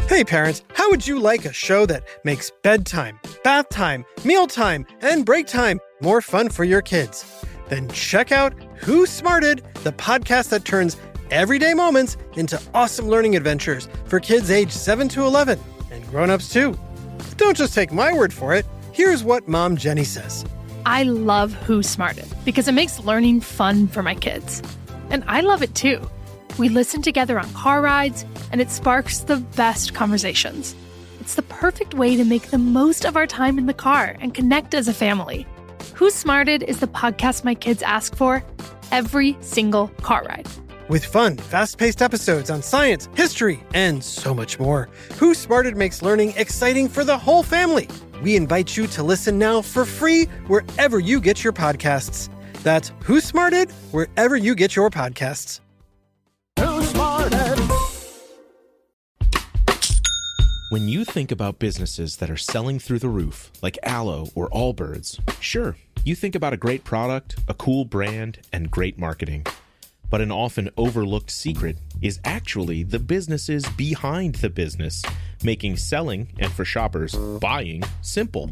Hey parents, how would you like a show that makes bedtime, bath time, mealtime, and break time more fun for your kids? Then check out Who Smarted, the podcast that turns everyday moments into awesome learning adventures for kids aged 7 to 11 and grown-ups too. Don't just take my word for it. Here's what Mom Jenny says. I love Who Smarted because it makes learning fun for my kids. And I love it too. We listen together on car rides, and it sparks the best conversations. It's the perfect way to make the most of our time in the car and connect as a family. Who Smarted is the podcast my kids ask for every single car ride. With fun, fast-paced episodes on science, history, and so much more, Who Smarted makes learning exciting for the whole family. We invite you to listen now for free wherever you get your podcasts. That's Who Smarted, wherever you get your podcasts. When you think about businesses that are selling through the roof, like Aloe or Allbirds, sure, you think about a great product, a cool brand, and great marketing. But an often overlooked secret is actually the businesses behind the business, making selling, and for shoppers, buying, simple.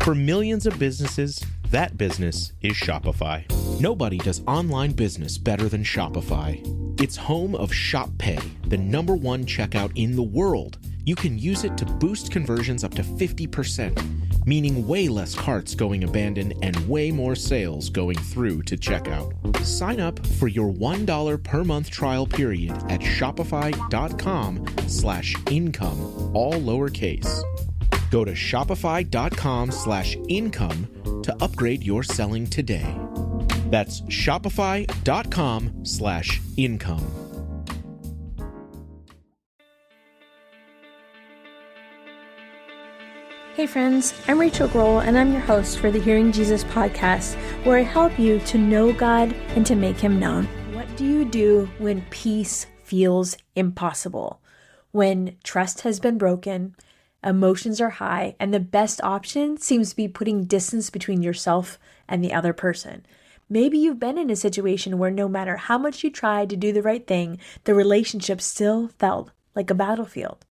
For millions of businesses, that business is Shopify. Nobody does online business better than Shopify. It's home of Shop Pay, the #1 checkout in the world. You can use it to boost conversions up to 50%, meaning way less carts going abandoned and way more sales going through to checkout. Sign up for your $1 per month trial period at shopify.com/income, all lowercase. Go to shopify.com/income to upgrade your selling today. That's shopify.com/income. Hey friends, I'm Rachael, and I'm your host for the Hearing Jesus podcast, where I help you to know God and to make Him known. What do you do when peace feels impossible? When trust has been broken, emotions are high, and the best option seems to be putting distance between yourself and the other person. Maybe you've been in a situation where no matter how much you tried to do the right thing, the relationship still felt like a battlefield.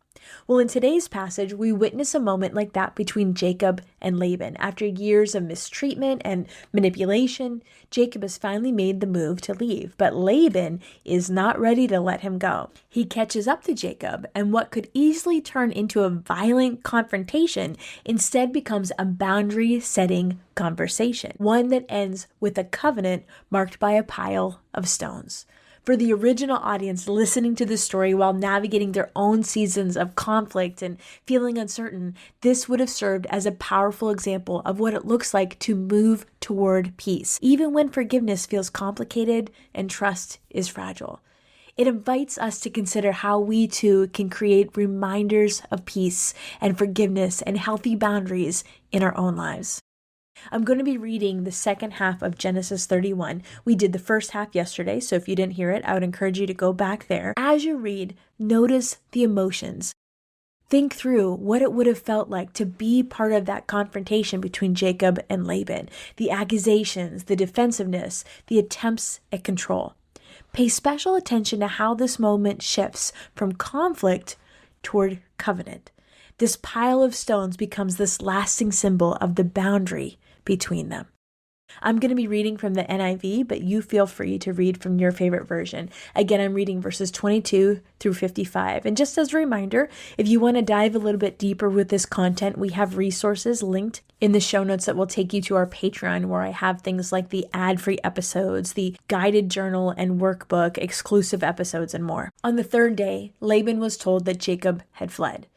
Well, in today's passage, we witness a moment like that between Jacob and Laban. After years of mistreatment and manipulation, Jacob has finally made the move to leave, but Laban is not ready to let him go. He catches up to Jacob, and what could easily turn into a violent confrontation instead becomes a boundary-setting conversation, one that ends with a covenant marked by a pile of stones. For the original audience listening to this story while navigating their own seasons of conflict and feeling uncertain, this would have served as a powerful example of what it looks like to move toward peace, even when forgiveness feels complicated and trust is fragile. It invites us to consider how we too can create reminders of peace and forgiveness and healthy boundaries in our own lives. I'm going to be reading the second half of Genesis 31. We did the first half yesterday, so if you didn't hear it, I would encourage you to go back there. As you read, notice the emotions. Think through what it would have felt like to be part of that confrontation between Jacob and Laban, the accusations, the defensiveness, the attempts at control. Pay special attention to how this moment shifts from conflict toward covenant. This pile of stones becomes this lasting symbol of the boundary between them. I'm going to be reading from the NIV, but you feel free to read from your favorite version. Again, I'm reading verses 22 through 55. And just as a reminder, if you want to dive a little bit deeper with this content, we have resources linked in the show notes that will take you to our Patreon, where I have things like the ad-free episodes, the guided journal and workbook, exclusive episodes, and more. On the third day, Laban was told that Jacob had fled.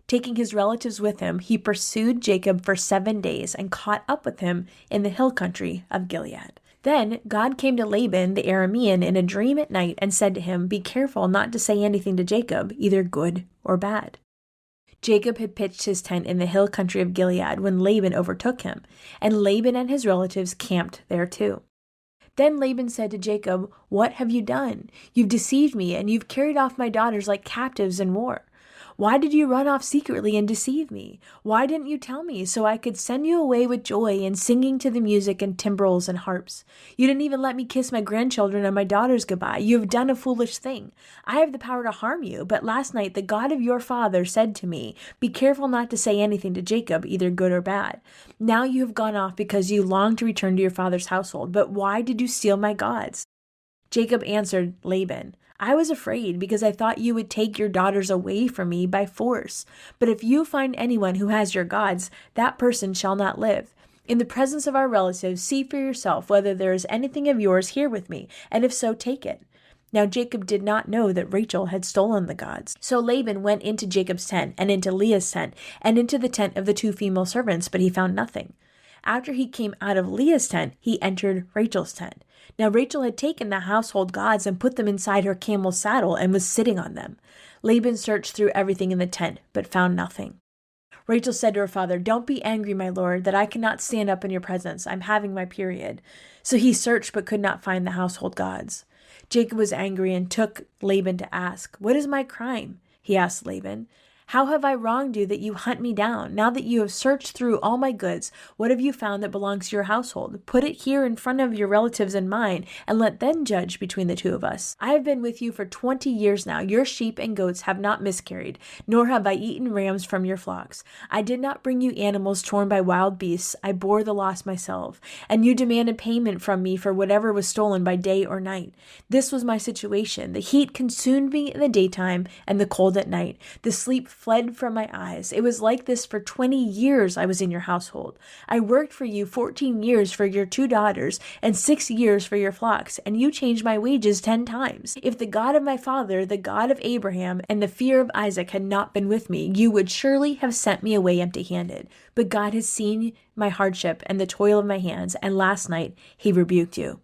Taking his relatives with him, he pursued Jacob for 7 days and caught up with him in the hill country of Gilead. Then God came to Laban the Aramean in a dream at night and said to him, "Be careful not to say anything to Jacob, either good or bad." Jacob had pitched his tent in the hill country of Gilead when Laban overtook him, and Laban and his relatives camped there too. Then Laban said to Jacob, "What have you done? You've deceived me, and you've carried off my daughters like captives in war. Why did you run off secretly and deceive me? Why didn't you tell me so I could send you away with joy and singing to the music and timbrels and harps? You didn't even let me kiss my grandchildren and my daughters goodbye. You have done a foolish thing. I have the power to harm you, but last night the God of your father said to me, be careful not to say anything to Jacob, either good or bad. Now you have gone off because you long to return to your father's household, but why did you steal my gods? Jacob answered Laban, I was afraid because I thought you would take your daughters away from me by force. But if you find anyone who has your gods, that person shall not live. In the presence of our relatives, see for yourself whether there is anything of yours here with me, and if so, take it. Now Jacob did not know that Rachel had stolen the gods. So Laban went into Jacob's tent, and into Leah's tent, and into the tent of the 2 female servants, but he found nothing. After he came out of Leah's tent, he entered Rachel's tent. Now Rachel had taken the household gods and put them inside her camel's saddle and was sitting on them. Laban searched through everything in the tent, but found nothing. Rachel said to her father, Don't be angry, my lord, that I cannot stand up in your presence. I'm having my period. So he searched but could not find the household gods. Jacob was angry and took Laban to ask, What is my crime? He asked Laban. How have I wronged you that you hunt me down? Now that you have searched through all my goods, what have you found that belongs to your household? Put it here in front of your relatives and mine, and let them judge between the 2 of us. I have been with you for 20 years now. Your sheep and goats have not miscarried, nor have I eaten rams from your flocks. I did not bring you animals torn by wild beasts. I bore the loss myself, and you demanded payment from me for whatever was stolen by day or night. This was my situation. The heat consumed me in the daytime, and the cold at night. The sleep fled from my eyes. It was like this for 20 years I was in your household. I worked for you 14 years for your 2 daughters and 6 years for your flocks, and you changed my wages 10 times. If the God of my father, the God of Abraham, and the fear of Isaac had not been with me, you would surely have sent me away empty-handed. But God has seen my hardship and the toil of my hands, and last night he rebuked you.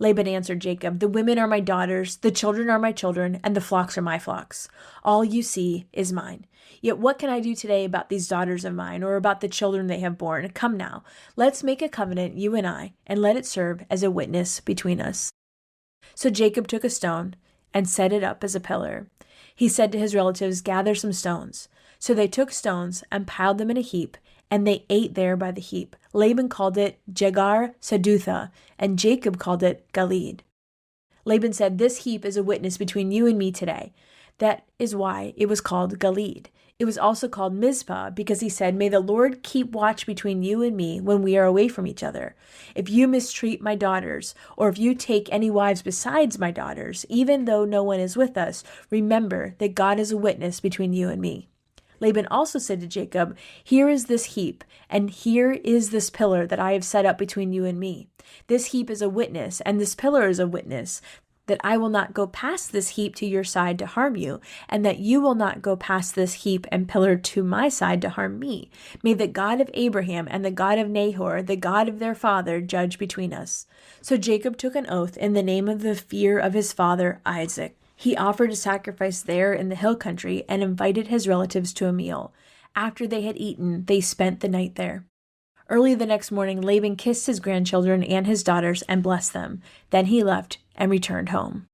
Laban answered Jacob, The women are my daughters, the children are my children, and the flocks are my flocks. All you see is mine. Yet what can I do today about these daughters of mine, or about the children they have borne? Come now, let's make a covenant, you and I, and let it serve as a witness between us. So Jacob took a stone and set it up as a pillar. He said to his relatives, Gather some stones. So they took stones and piled them in a heap, and they ate there by the heap. Laban called it Jegar Sedutha, and Jacob called it Gilead. Laban said, This heap is a witness between you and me today. That is why it was called Gilead. It was also called Mizpah, because he said, May the Lord keep watch between you and me when we are away from each other. If you mistreat my daughters, or if you take any wives besides my daughters, even though no one is with us, remember that God is a witness between you and me. Laban also said to Jacob, Here is this heap, and here is this pillar that I have set up between you and me. This heap is a witness, and this pillar is a witness, that I will not go past this heap to your side to harm you, and that you will not go past this heap and pillar to my side to harm me. May the God of Abraham and the God of Nahor, the God of their father, judge between us. So Jacob took an oath in the name of the fear of his father Isaac. He offered a sacrifice there in the hill country and invited his relatives to a meal. After they had eaten, they spent the night there. Early the next morning, Laban kissed his grandchildren and his daughters and blessed them. Then he left and returned home.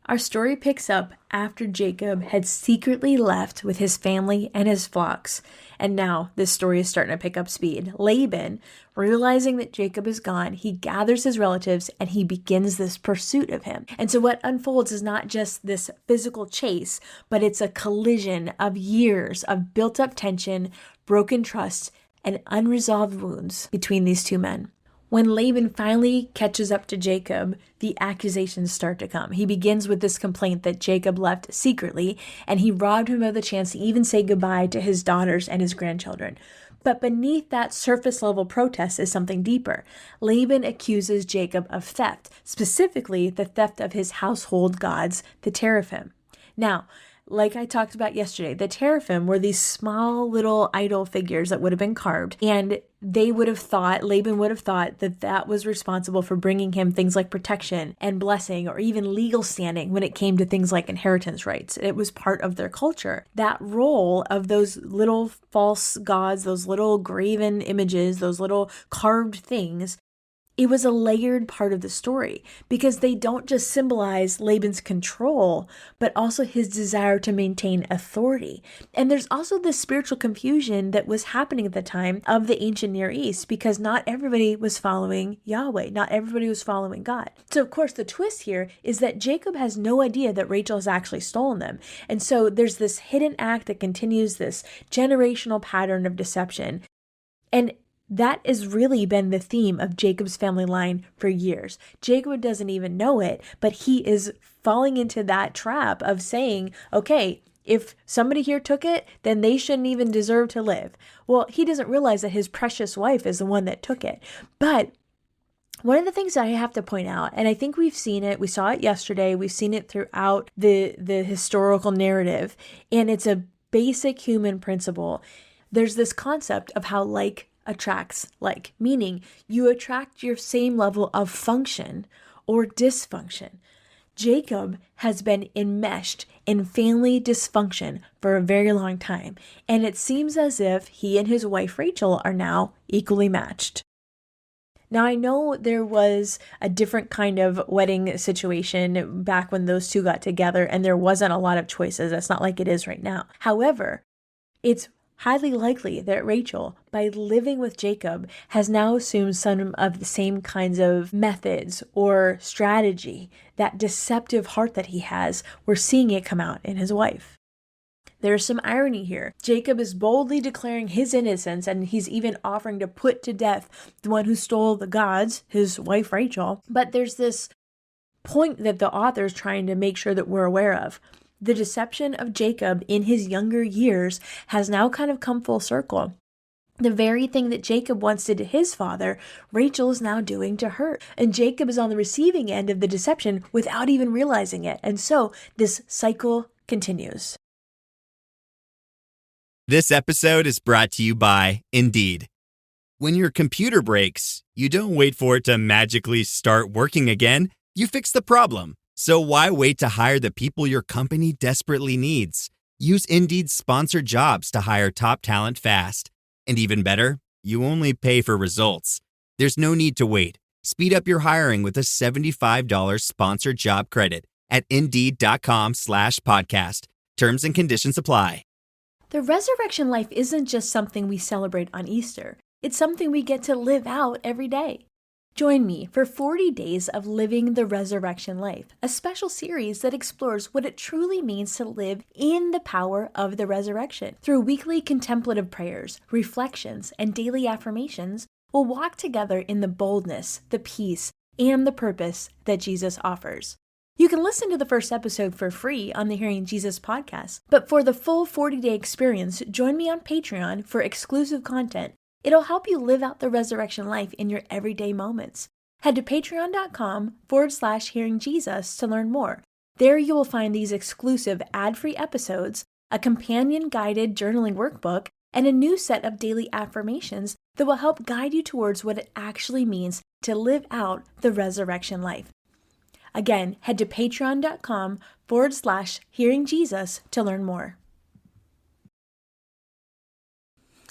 Our story picks up after Jacob had secretly left with his family and his flocks. And now this story is starting to pick up speed. Laban, realizing that Jacob is gone, he gathers his relatives and he begins this pursuit of him. And so what unfolds is not just this physical chase, but it's a collision of years of built up tension, broken trust, and unresolved wounds between these 2 men. When Laban finally catches up to Jacob, the accusations start to come. He begins with this complaint that Jacob left secretly, and he robbed him of the chance to even say goodbye to his daughters and his grandchildren. But beneath that surface level protest is something deeper. Laban accuses Jacob of theft, specifically the theft of his household gods, the teraphim. Now, like I talked about yesterday, the teraphim were these small little idol figures that would have been carved, and Laban would have thought that that was responsible for bringing him things like protection and blessing, or even legal standing when it came to things like inheritance rights. It was part of their culture. That role of those little false gods, those little graven images, those little carved things, it was a layered part of the story because they don't just symbolize Laban's control, but also his desire to maintain authority. And there's also this spiritual confusion that was happening at the time of the ancient Near East because not everybody was following Yahweh. Not everybody was following God. So of course the twist here is that Jacob has no idea that Rachel has actually stolen them. And so there's this hidden act that continues this generational pattern of deception. And that has really been the theme of Jacob's family line for years. Jacob doesn't even know it, but he is falling into that trap of saying, okay, if somebody here took it, then they shouldn't even deserve to live. Well, he doesn't realize that his precious wife is the one that took it. But one of the things that I have to point out, and I think we've seen it, we saw it yesterday, we've seen it throughout the historical narrative, and it's a basic human principle. There's this concept of how like attracts like, meaning you attract your same level of function or dysfunction. Jacob has been enmeshed in family dysfunction for a very long time, and it seems as if he and his wife Rachel are now equally matched. Now, I know there was a different kind of wedding situation back when those two got together, and there wasn't a lot of choices. That's not like it is right now. However, it's highly likely that Rachel, by living with Jacob, has now assumed some of the same kinds of methods or strategy. That deceptive heart that he has, we're seeing it come out in his wife. There's some irony here. Jacob is boldly declaring his innocence, and he's even offering to put to death the one who stole the gods, his wife Rachel. But there's this point that the author is trying to make sure that we're aware of. The deception of Jacob in his younger years has now kind of come full circle. The very thing that Jacob once did to his father, Rachel is now doing to her. And Jacob is on the receiving end of the deception without even realizing it. And so this cycle continues. This episode is brought to you by Indeed. When your computer breaks, you don't wait for it to magically start working again. You fix the problem. So why wait to hire the people your company desperately needs? Use Indeed's sponsored jobs to hire top talent fast. And even better, you only pay for results. There's no need to wait. Speed up your hiring with a $75 sponsored job credit at Indeed.com/podcast. Terms and conditions apply. The resurrection life isn't just something we celebrate on Easter. It's something we get to live out every day. Join me for 40 days of Living the Resurrection Life, a special series that explores what it truly means to live in the power of the resurrection. Through weekly contemplative prayers, reflections, and daily affirmations, we'll walk together in the boldness, the peace, and the purpose that Jesus offers. You can listen to the first episode for free on the Hearing Jesus podcast, but for the full 40-day experience, join me on Patreon for exclusive content. It'll help you live out the resurrection life in your everyday moments. Head to patreon.com/hearingjesus to learn more. There you will find these exclusive ad-free episodes, a companion guided journaling workbook, and a new set of daily affirmations that will help guide you towards what it actually means to live out the resurrection life. Again, head to patreon.com/hearingjesus to learn more.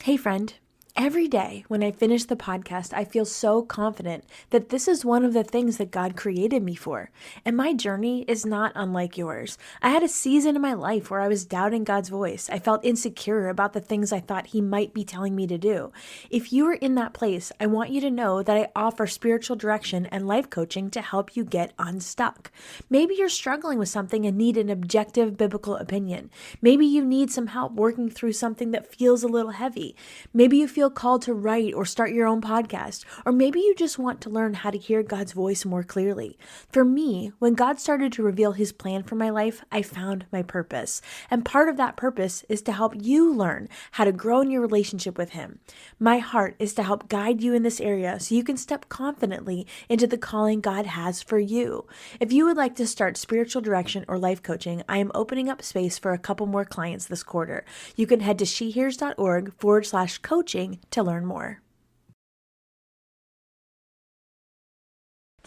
Hey friend. Every day when I finish the podcast, I feel so confident that this is one of the things that God created me for. And my journey is not unlike yours. I had a season in my life where I was doubting God's voice. I felt insecure about the things I thought He might be telling me to do. If you are in that place, I want you to know that I offer spiritual direction and life coaching to help you get unstuck. Maybe you're struggling with something and need an objective biblical opinion. Maybe you need some help working through something that feels a little heavy. Maybe you feel called to write or start your own podcast, or maybe you just want to learn how to hear God's voice more clearly. For me, when God started to reveal His plan for my life, I found my purpose. And part of that purpose is to help you learn how to grow in your relationship with Him. My heart is to help guide you in this area so you can step confidently into the calling God has for you. If you would like to start spiritual direction or life coaching, I am opening up space for a couple more clients this quarter. You can head to shehears.org/coaching to learn more.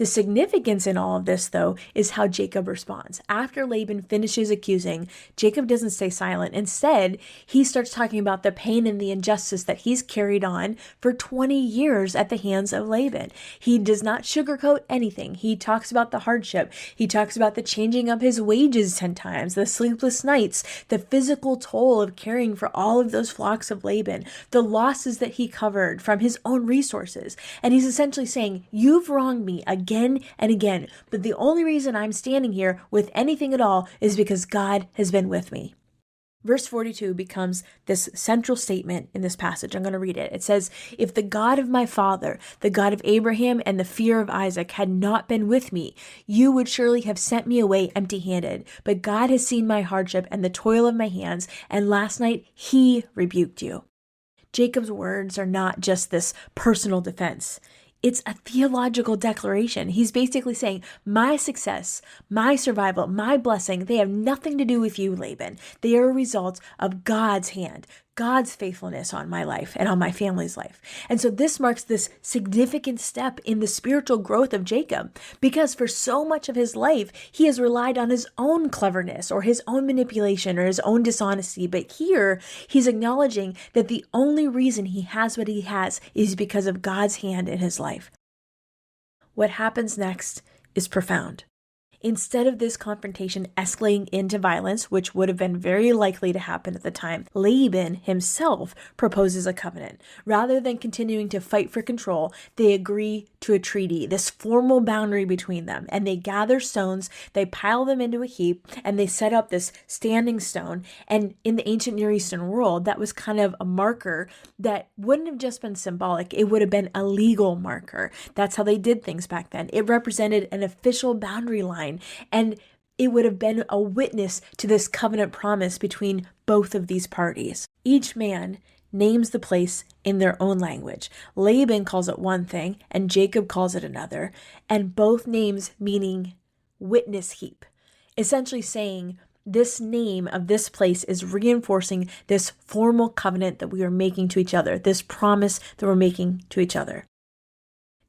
The significance in all of this, though, is how Jacob responds. After Laban finishes accusing, Jacob doesn't stay silent. Instead, he starts talking about the pain and the injustice that he's carried on for 20 years at the hands of Laban. He does not sugarcoat anything. He talks about the hardship. He talks about the changing of his wages 10 times, the sleepless nights, the physical toll of caring for all of those flocks of Laban, the losses that he covered from his own resources. And he's essentially saying, you've wronged me again and again, but the only reason I'm standing here with anything at all is because God has been with me. Verse 42 becomes this central statement in this passage. I'm going to read it. It says, if the God of my father, the God of Abraham and the fear of Isaac had not been with me, you would surely have sent me away empty-handed. But God has seen my hardship and the toil of my hands, and last night he rebuked you. Jacob's words are not just this personal defense. It's a theological declaration. He's basically saying, my success, my survival, my blessing, they have nothing to do with you, Laban. They are a result of God's hand, God's faithfulness on my life and on my family's life. And so this marks this significant step in the spiritual growth of Jacob, because for so much of his life, he has relied on his own cleverness or his own manipulation or his own dishonesty. But here, he's acknowledging that the only reason he has what he has is because of God's hand in his life. What happens next is profound. Instead of this confrontation escalating into violence, which would have been very likely to happen at the time, Laban himself proposes a covenant. Rather than continuing to fight for control, they agree to a treaty, this formal boundary between them, and they gather stones, they pile them into a heap, and they set up this standing stone. And in the ancient Near Eastern world, that was kind of a marker that wouldn't have just been symbolic, it would have been a legal marker. That's how they did things back then. It represented an official boundary line, and it would have been a witness to this covenant promise between both of these parties. Each man names the place in their own language. Laban calls it one thing, and Jacob calls it another, and both names meaning witness heap, essentially saying this name of this place is reinforcing this formal covenant that we are making to each other, this promise that we're making to each other.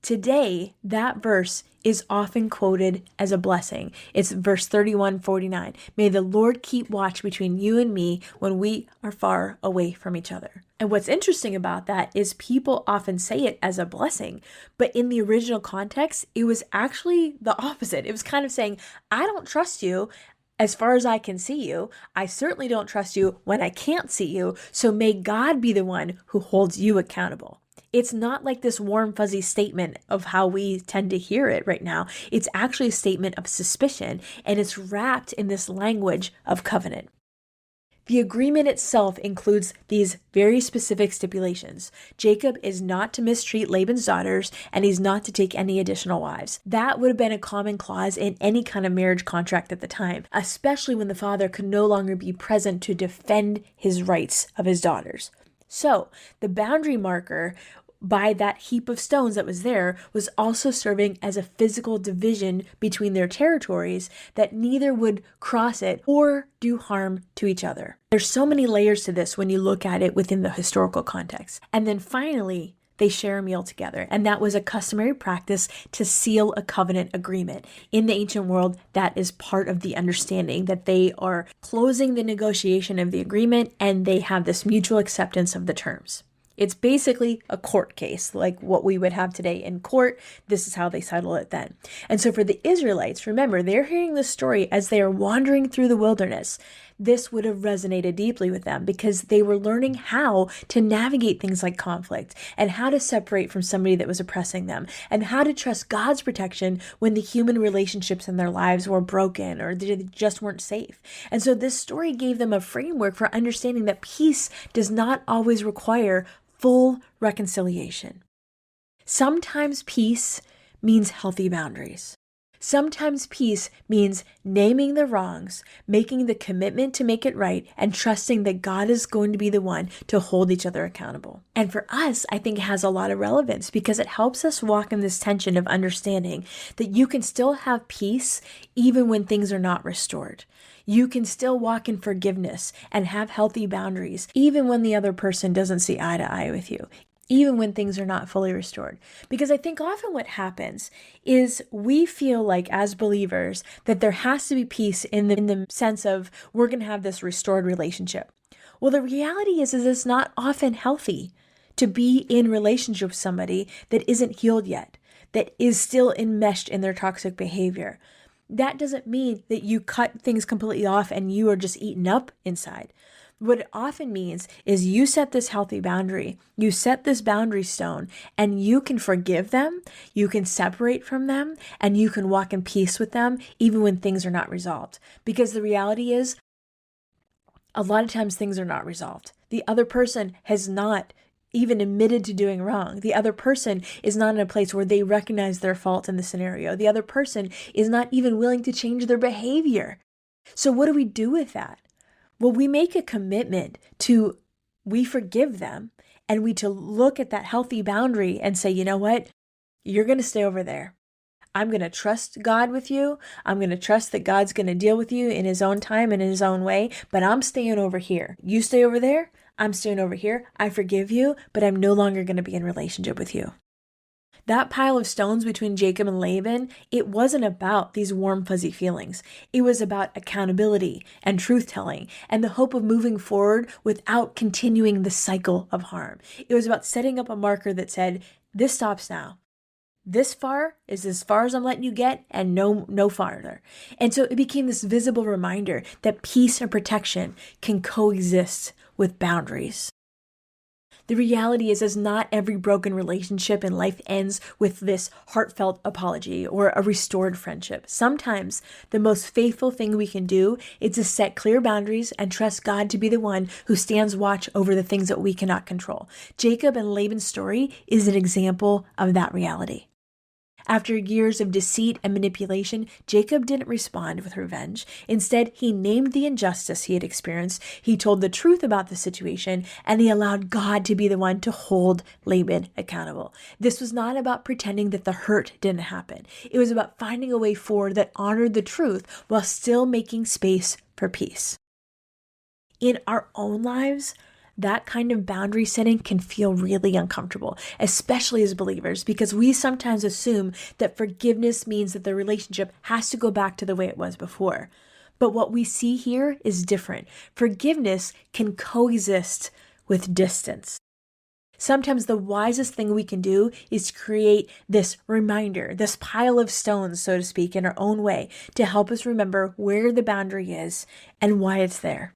Today, that verse is often quoted as a blessing. It's verse 31-49. May the Lord keep watch between you and me when we are far away from each other. And what's interesting about that is people often say it as a blessing, but in the original context, it was actually the opposite. It was kind of saying, I don't trust you as far as I can see you. I certainly don't trust you when I can't see you. So may God be the one who holds you accountable. It's not like this warm, fuzzy statement of how we tend to hear it right now. It's actually a statement of suspicion, and it's wrapped in this language of covenant. The agreement itself includes these very specific stipulations. Jacob is not to mistreat Laban's daughters, and he's not to take any additional wives. That would have been a common clause in any kind of marriage contract at the time, especially when the father could no longer be present to defend his rights of his daughters. So, the boundary marker by that heap of stones that was there was also serving as a physical division between their territories that neither would cross it or do harm to each other. There's so many layers to this when you look at it within the historical context. And then finally, they share a meal together. And that was a customary practice to seal a covenant agreement. In the ancient world, that is part of the understanding that they are closing the negotiation of the agreement and they have this mutual acceptance of the terms. It's basically a court case, like what we would have today in court. This is how they settle it then. And so for the Israelites, remember, they're hearing this story as they are wandering through the wilderness. This would have resonated deeply with them because they were learning how to navigate things like conflict and how to separate from somebody that was oppressing them and how to trust God's protection when the human relationships in their lives were broken or they just weren't safe. And so this story gave them a framework for understanding that peace does not always require full reconciliation. Sometimes peace means healthy boundaries. Sometimes peace means naming the wrongs, making the commitment to make it right, and trusting that God is going to be the one to hold each other accountable. And for us, I think it has a lot of relevance because it helps us walk in this tension of understanding that you can still have peace even when things are not restored. You can still walk in forgiveness and have healthy boundaries even when the other person doesn't see eye to eye with you. even when things are not fully restored. Because I think often what happens is we feel like as believers that there has to be peace in the sense of we're going to have this restored relationship. Well, the reality is it's not often healthy to be in relationship with somebody that isn't healed yet, that is still enmeshed in their toxic behavior. That doesn't mean that you cut things completely off and you are just eaten up inside. What it often means is you set this healthy boundary, you set this boundary stone, and you can forgive them, you can separate from them, and you can walk in peace with them even when things are not resolved. Because the reality is, a lot of times things are not resolved. The other person has not even admitted to doing wrong. The other person is not in a place where they recognize their fault in the scenario. The other person is not even willing to change their behavior. So what do we do with that? Well, we make a commitment we forgive them, and we to look at that healthy boundary and say, you know what? You're going to stay over there. I'm going to trust God with you. I'm going to trust that God's going to deal with you in his own time and in his own way, but I'm staying over here. You stay over there. I'm staying over here. I forgive you, but I'm no longer going to be in relationship with you. That pile of stones between Jacob and Laban, it wasn't about these warm, fuzzy feelings. It was about accountability and truth-telling and the hope of moving forward without continuing the cycle of harm. It was about setting up a marker that said, this stops now. This far is as far as I'm letting you get, and no farther. And so it became this visible reminder that peace and protection can coexist with boundaries. The reality is not every broken relationship in life ends with this heartfelt apology or a restored friendship. Sometimes the most faithful thing we can do is to set clear boundaries and trust God to be the one who stands watch over the things that we cannot control. Jacob and Laban's story is an example of that reality. After years of deceit and manipulation, Jacob didn't respond with revenge. Instead, he named the injustice he had experienced, he told the truth about the situation, and he allowed God to be the one to hold Laban accountable. This was not about pretending that the hurt didn't happen. It was about finding a way forward that honored the truth while still making space for peace. In our own lives, that kind of boundary setting can feel really uncomfortable, especially as believers, because we sometimes assume that forgiveness means that the relationship has to go back to the way it was before. But what we see here is different. Forgiveness can coexist with distance. Sometimes the wisest thing we can do is create this reminder, this pile of stones, so to speak, in our own way to help us remember where the boundary is and why it's there.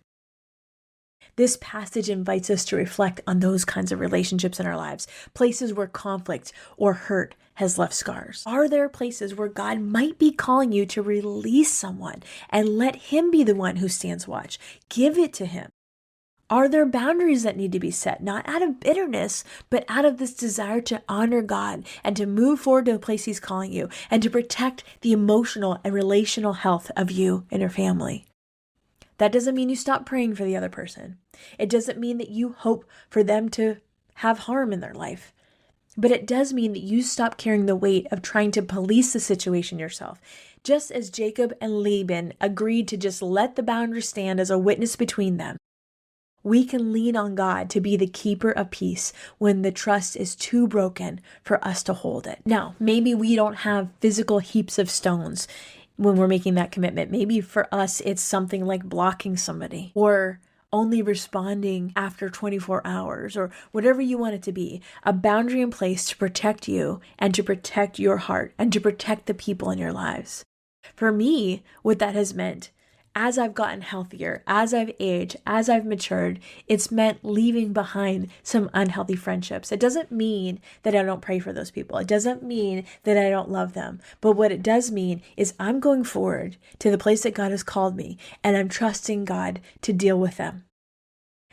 This passage invites us to reflect on those kinds of relationships in our lives, places where conflict or hurt has left scars. Are there places where God might be calling you to release someone and let him be the one who stands watch? Give it to him. Are there boundaries that need to be set, not out of bitterness, but out of this desire to honor God and to move forward to a place he's calling you and to protect the emotional and relational health of you and your family? That doesn't mean you stop praying for the other person. It doesn't mean that you hope for them to have harm in their life. But it does mean that you stop carrying the weight of trying to police the situation yourself. Just as Jacob and Laban agreed to just let the boundary stand as a witness between them, we can lean on God to be the keeper of peace when the trust is too broken for us to hold it. Now, maybe we don't have physical heaps of stones when we're making that commitment. Maybe for us, it's something like blocking somebody or only responding after 24 hours or whatever you want it to be. A boundary in place to protect you and to protect your heart and to protect the people in your lives. For me, what that has meant, as I've gotten healthier, as I've aged, as I've matured, it's meant leaving behind some unhealthy friendships. It doesn't mean that I don't pray for those people. It doesn't mean that I don't love them. But what it does mean is I'm going forward to the place that God has called me, and I'm trusting God to deal with them.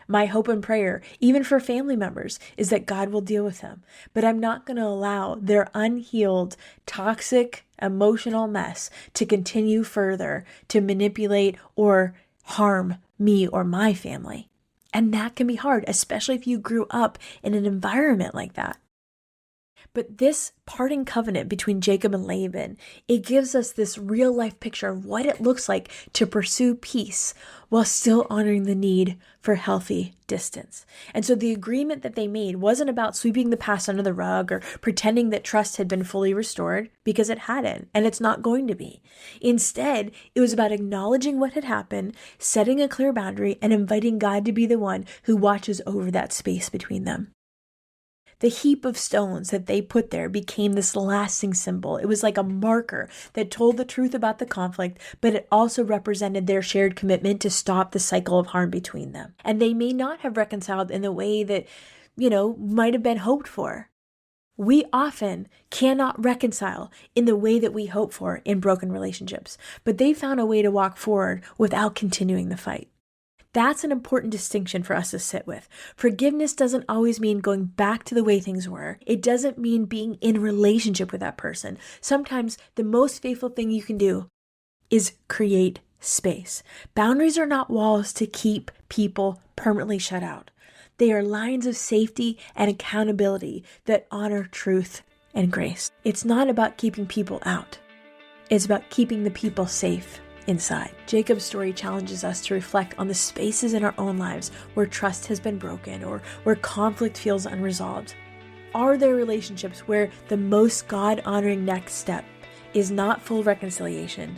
My hope and prayer, even for family members, is that God will deal with them. But I'm not going to allow their unhealed, toxic, emotional mess to continue further to manipulate or harm me or my family. And that can be hard, especially if you grew up in an environment like that. But this parting covenant between Jacob and Laban, it gives us this real life picture of what it looks like to pursue peace while still honoring the need for healthy distance. And so the agreement that they made wasn't about sweeping the past under the rug or pretending that trust had been fully restored, because it hadn't, and it's not going to be. Instead, it was about acknowledging what had happened, setting a clear boundary, and inviting God to be the one who watches over that space between them. The heap of stones that they put there became this lasting symbol. It was like a marker that told the truth about the conflict, but it also represented their shared commitment to stop the cycle of harm between them. And they may not have reconciled in the way that, might have been hoped for. We often cannot reconcile in the way that we hope for in broken relationships, but they found a way to walk forward without continuing the fight. That's an important distinction for us to sit with. Forgiveness doesn't always mean going back to the way things were. It doesn't mean being in relationship with that person. Sometimes the most faithful thing you can do is create space. Boundaries are not walls to keep people permanently shut out. They are lines of safety and accountability that honor truth and grace. It's not about keeping people out. It's about keeping the people safe inside. Jacob's story challenges us to reflect on the spaces in our own lives where trust has been broken or where conflict feels unresolved. Are there relationships where the most God-honoring next step is not full reconciliation,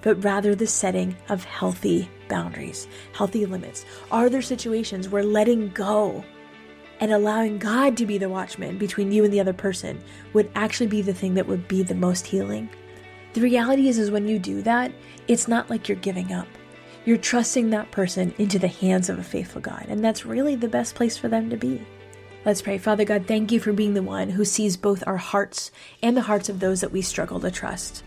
but rather the setting of healthy boundaries, healthy limits? Are there situations where letting go and allowing God to be the watchman between you and the other person would actually be the thing that would be the most healing? The reality is when you do that, it's not like you're giving up. You're trusting that person into the hands of a faithful God, and that's really the best place for them to be. Let's pray. Father God, thank you for being the one who sees both our hearts and the hearts of those that we struggle to trust.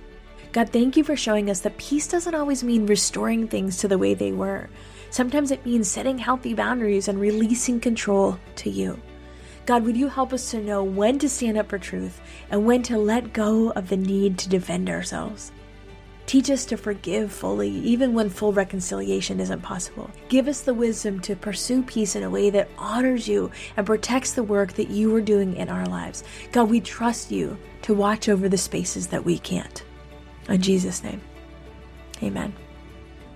God, thank you for showing us that peace doesn't always mean restoring things to the way they were. Sometimes it means setting healthy boundaries and releasing control to you. God, would you help us to know when to stand up for truth and when to let go of the need to defend ourselves? Teach us to forgive fully, even when full reconciliation isn't possible. Give us the wisdom to pursue peace in a way that honors you and protects the work that you are doing in our lives. God, we trust you to watch over the spaces that we can't. In Jesus' name, amen.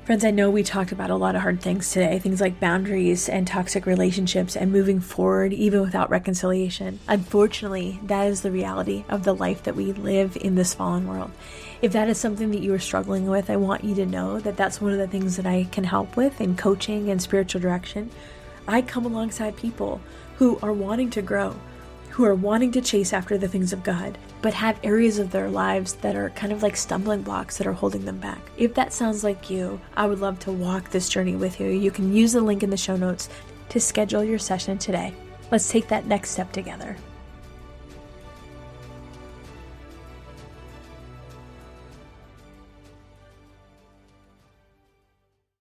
Friends, I know we talked about a lot of hard things today, things like boundaries and toxic relationships and moving forward even without reconciliation. Unfortunately, that is the reality of the life that we live in this fallen world. If that is something that you are struggling with, I want you to know that that's one of the things that I can help with in coaching and spiritual direction. I come alongside people who are wanting to grow, who are wanting to chase after the things of God, but have areas of their lives that are kind of like stumbling blocks that are holding them back. If that sounds like you, I would love to walk this journey with you. You can use the link in the show notes to schedule your session today. Let's take that next step together.